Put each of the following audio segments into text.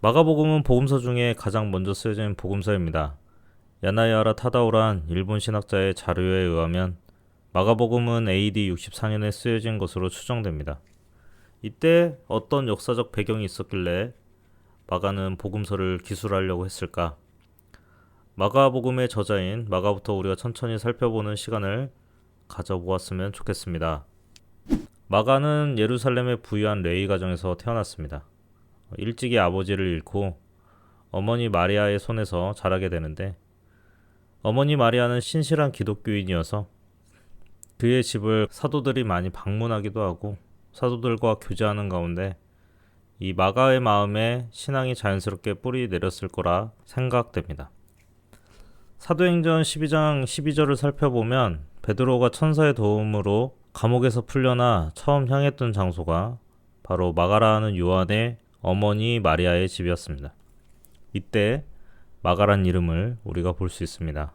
마가복음은 복음서 중에 가장 먼저 쓰여진 복음서입니다. 야나야하라 타다오란 일본 신학자의 자료에 의하면 마가복음은 AD 64년에 쓰여진 것으로 추정됩니다. 이때 어떤 역사적 배경이 있었길래 마가는 복음서를 기술하려고 했을까? 마가복음의 저자인 마가부터 우리가 천천히 살펴보는 시간을 가져보았으면 좋겠습니다. 마가는 예루살렘의 부유한 레위 가정에서 태어났습니다. 일찍이 아버지를 잃고 어머니 마리아의 손에서 자라게 되는데, 어머니 마리아는 신실한 기독교인이어서 그의 집을 사도들이 많이 방문하기도 하고 사도들과 교제하는 가운데 이 마가의 마음에 신앙이 자연스럽게 뿌리 내렸을 거라 생각됩니다. 사도행전 12장 12절을 살펴보면 베드로가 천사의 도움으로 감옥에서 풀려나 처음 향했던 장소가 바로 마가라는 요한의 어머니 마리아의 집이었습니다. 이때 마가란 이름을 우리가 볼 수 있습니다.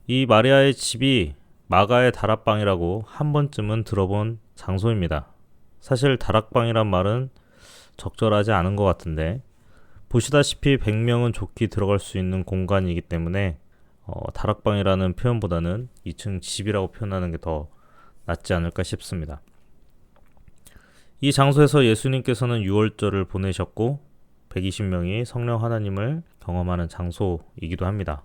이 마리아의 집이 마가의 다락방이라고 한 번쯤은 들어본 장소입니다. 사실 다락방이란 말은 적절하지 않은 것 같은데, 보시다시피 100명은 좋게 들어갈 수 있는 공간이기 때문에 다락방이라는 표현보다는 2층 집이라고 표현하는 게 더 낫지 않을까 싶습니다. 이 장소에서 예수님께서는 유월절을 보내셨고 120명이 성령 하나님을 경험하는 장소이기도 합니다.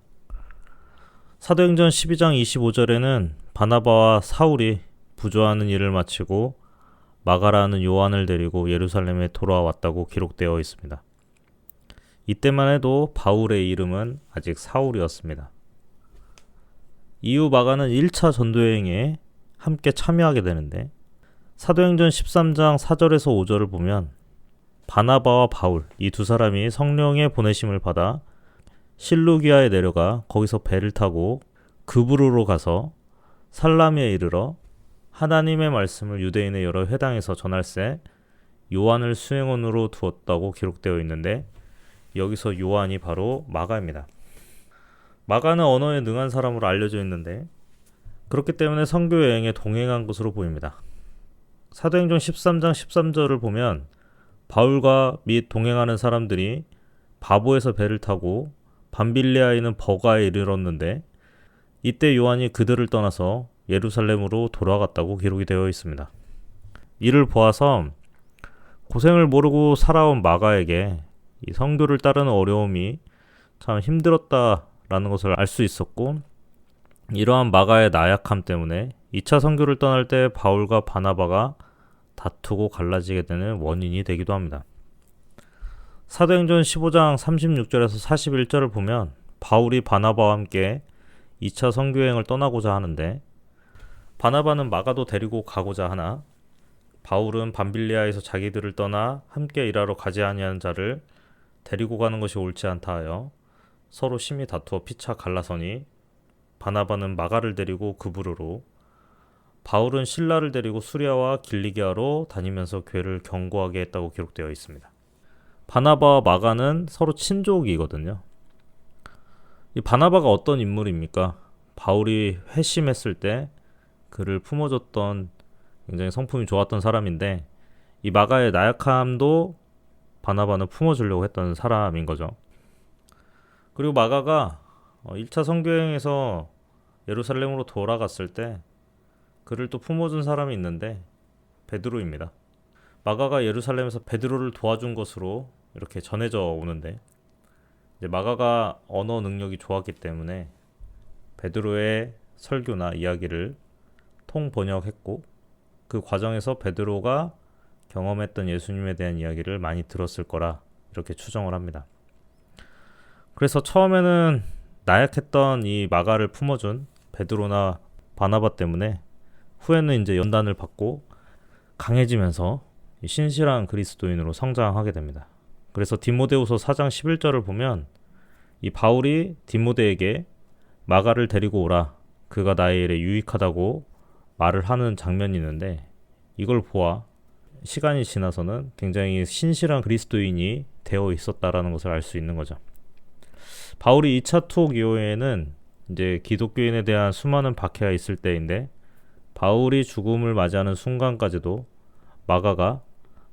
사도행전 12장 25절에는 바나바와 사울이 부조하는 일을 마치고 마가라는 요한을 데리고 예루살렘에 돌아왔다고 기록되어 있습니다. 이때만 해도 바울의 이름은 아직 사울이었습니다. 이후 마가는 1차 전도여행에 함께 참여하게 되는데, 사도행전 13장 4절에서 5절을 보면 바나바와 바울, 이 두 사람이 성령의 보내심을 받아 실루기아에 내려가 거기서 배를 타고 그브르로 가서 살라미에 이르러 하나님의 말씀을 유대인의 여러 회당에서 전할세 요한을 수행원으로 두었다고 기록되어 있는데, 여기서 요한이 바로 마가입니다. 마가는 언어에 능한 사람으로 알려져 있는데, 그렇기 때문에 선교 여행에 동행한 것으로 보입니다. 사도행전 13장 13절을 보면 바울과 및 동행하는 사람들이 바보에서 배를 타고 밤빌리아에 있는 버가에 이르렀는데, 이때 요한이 그들을 떠나서 예루살렘으로 돌아갔다고 기록이 되어 있습니다. 이를 보아서 고생을 모르고 살아온 마가에게 이 선교를 따르는 어려움이 참 힘들었다라는 것을 알 수 있었고, 이러한 마가의 나약함 때문에 2차 선교를 떠날 때 바울과 바나바가 다투고 갈라지게 되는 원인이 되기도 합니다. 사도행전 15장 36절에서 41절을 보면 바울이 바나바와 함께 2차 선교여행을 떠나고자 하는데, 바나바는 마가도 데리고 가고자 하나 바울은 밤빌리아에서 자기들을 떠나 함께 일하러 가지 아니하는 자를 데리고 가는 것이 옳지 않다 하여 서로 심히 다투어 피차 갈라서니, 바나바는 마가를 데리고 그브르로, 바울은 실라를 데리고 수리아와 길리기아로 다니면서 교회를 견고하게 했다고 기록되어 있습니다. 바나바와 마가는 서로 친족이거든요. 이 바나바가 어떤 인물입니까? 바울이 회심했을 때 그를 품어줬던 굉장히 성품이 좋았던 사람인데, 이 마가의 나약함도 바나바는 품어주려고 했던 사람인 거죠. 그리고 마가가 1차 선교여행에서 예루살렘으로 돌아갔을 때 그를 또 품어준 사람이 있는데 베드로입니다. 마가가 예루살렘에서 베드로를 도와준 것으로 이렇게 전해져 오는데, 이제 마가가 언어 능력이 좋았기 때문에 베드로의 설교나 이야기를 통번역했고, 그 과정에서 베드로가 경험했던 예수님에 대한 이야기를 많이 들었을 거라 이렇게 추정을 합니다. 그래서 처음에는 나약했던 이 마가를 품어준 베드로나 바나바 때문에 후에는 이제 연단을 받고 강해지면서 신실한 그리스도인으로 성장하게 됩니다. 그래서 디모데후서 4장 11절을 보면 이 바울이 디모데에게 마가를 데리고 오라, 그가 나의 일에 유익하다고 말을 하는 장면이 있는데, 이걸 보아 시간이 지나서는 굉장히 신실한 그리스도인이 되어 있었다라는 것을 알 수 있는 거죠. 바울이 2차 투옥 이후에는 이제 기독교인에 대한 수많은 박해가 있을 때인데, 바울이 죽음을 맞이하는 순간까지도 마가가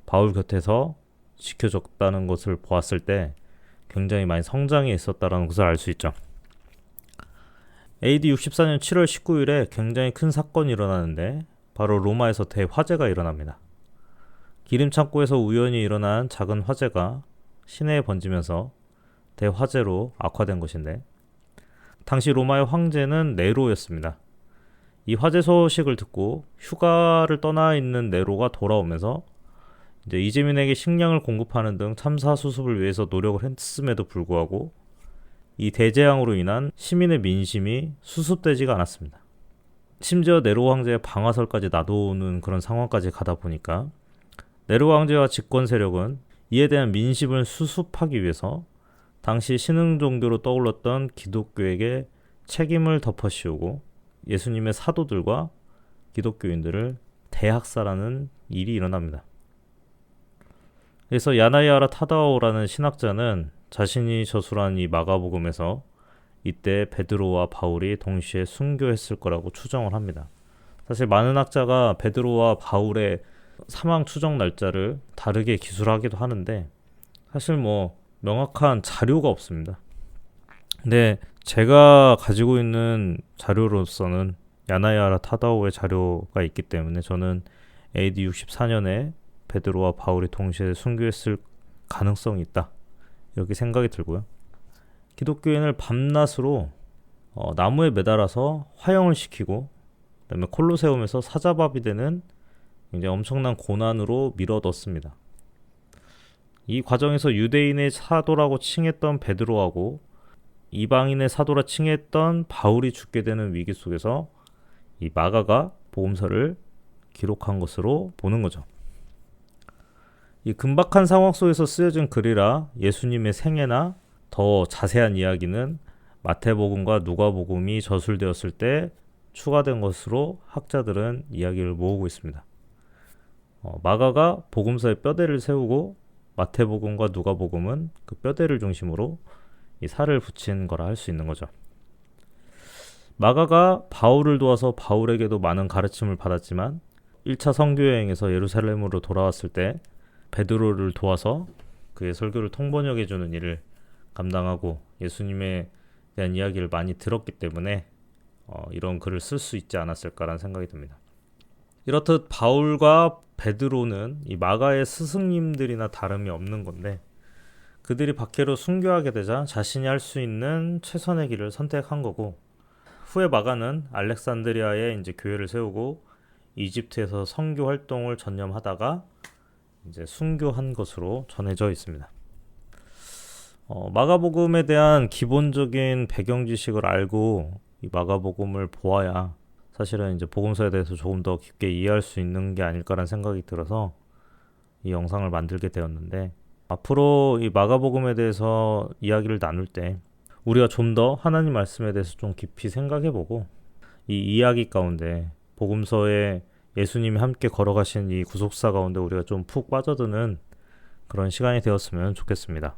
바울 곁에서 지켜졌다는 것을 보았을 때 굉장히 많이 성장이 있었다는 것을 알 수 있죠. AD 64년 7월 19일에 굉장히 큰 사건이 일어나는데 바로 로마에서 대화재가 일어납니다. 기름창고에서 우연히 일어난 작은 화재가 시내에 번지면서 대화재로 악화된 것인데, 당시 로마의 황제는 네로였습니다. 이 화재 소식을 듣고 휴가를 떠나 있는 네로가 돌아오면서 이제 이재민에게 식량을 공급하는 등 참사 수습을 위해서 노력을 했음에도 불구하고 이 대재앙으로 인한 시민의 민심이 수습되지가 않았습니다. 심지어 네로 황제의 방화설까지 놔두는 그런 상황까지 가다 보니까 네로 황제와 집권 세력은 이에 대한 민심을 수습하기 위해서 당시 신흥 종교로 떠올랐던 기독교에게 책임을 덮어씌우고 예수님의 사도들과 기독교인들을 대학살하는 일이 일어납니다. 그래서 야나야라 타다오라는 신학자는 자신이 저술한 이 마가복음에서 이때 베드로와 바울이 동시에 순교했을 거라고 추정을 합니다. 사실 많은 학자가 베드로와 바울의 사망 추정 날짜를 다르게 기술하기도 하는데 사실 명확한 자료가 없습니다. 근데 제가 가지고 있는 자료로서는 야나야라 타다오의 자료가 있기 때문에 저는 AD 64년에 베드로와 바울이 동시에 순교했을 가능성이 있다, 이렇게 생각이 들고요. 기독교인을 밤낮으로 나무에 매달아서 화형을 시키고 그다음에 콜로세움에서 사자밥이 되는 굉장히 엄청난 고난으로 밀어넣습니다. 이 과정에서 유대인의 사도라고 칭했던 베드로하고 이방인의 사도라 칭했던 바울이 죽게 되는 위기 속에서 이 마가가 복음서를 기록한 것으로 보는 거죠. 이 긴박한 상황 속에서 쓰여진 글이라 예수님의 생애나 더 자세한 이야기는 마태복음과 누가복음이 저술되었을 때 추가된 것으로 학자들은 이야기를 모으고 있습니다. 마가가 복음서의 뼈대를 세우고 마태복음과 누가복음은 그 뼈대를 중심으로 이 살을 붙인 거라 할 수 있는 거죠. 마가가 바울을 도와서 바울에게도 많은 가르침을 받았지만 1차 선교여행에서 예루살렘으로 돌아왔을 때 베드로를 도와서 그의 설교를 통번역해주는 일을 감당하고 예수님에 대한 이야기를 많이 들었기 때문에 이런 글을 쓸 수 있지 않았을까라는 생각이 듭니다. 이렇듯 바울과 베드로는 이 마가의 스승님들이나 다름이 없는 건데 그들이 박해로 순교하게 되자 자신이 할 수 있는 최선의 길을 선택한 거고, 후에 마가는 알렉산드리아에 이제 교회를 세우고 이집트에서 선교 활동을 전념하다가 이제 순교한 것으로 전해져 있습니다. 마가복음에 대한 기본적인 배경 지식을 알고 이 마가복음을 보아야 사실은 이제 복음서에 대해서 조금 더 깊게 이해할 수 있는 게 아닐까라는 생각이 들어서 이 영상을 만들게 되었는데, 앞으로 이 마가복음에 대해서 이야기를 나눌 때 우리가 좀 더 하나님 말씀에 대해서 좀 깊이 생각해보고 이 이야기 가운데 복음서에 예수님이 함께 걸어가신 이 구속사 가운데 우리가 좀 푹 빠져드는 그런 시간이 되었으면 좋겠습니다.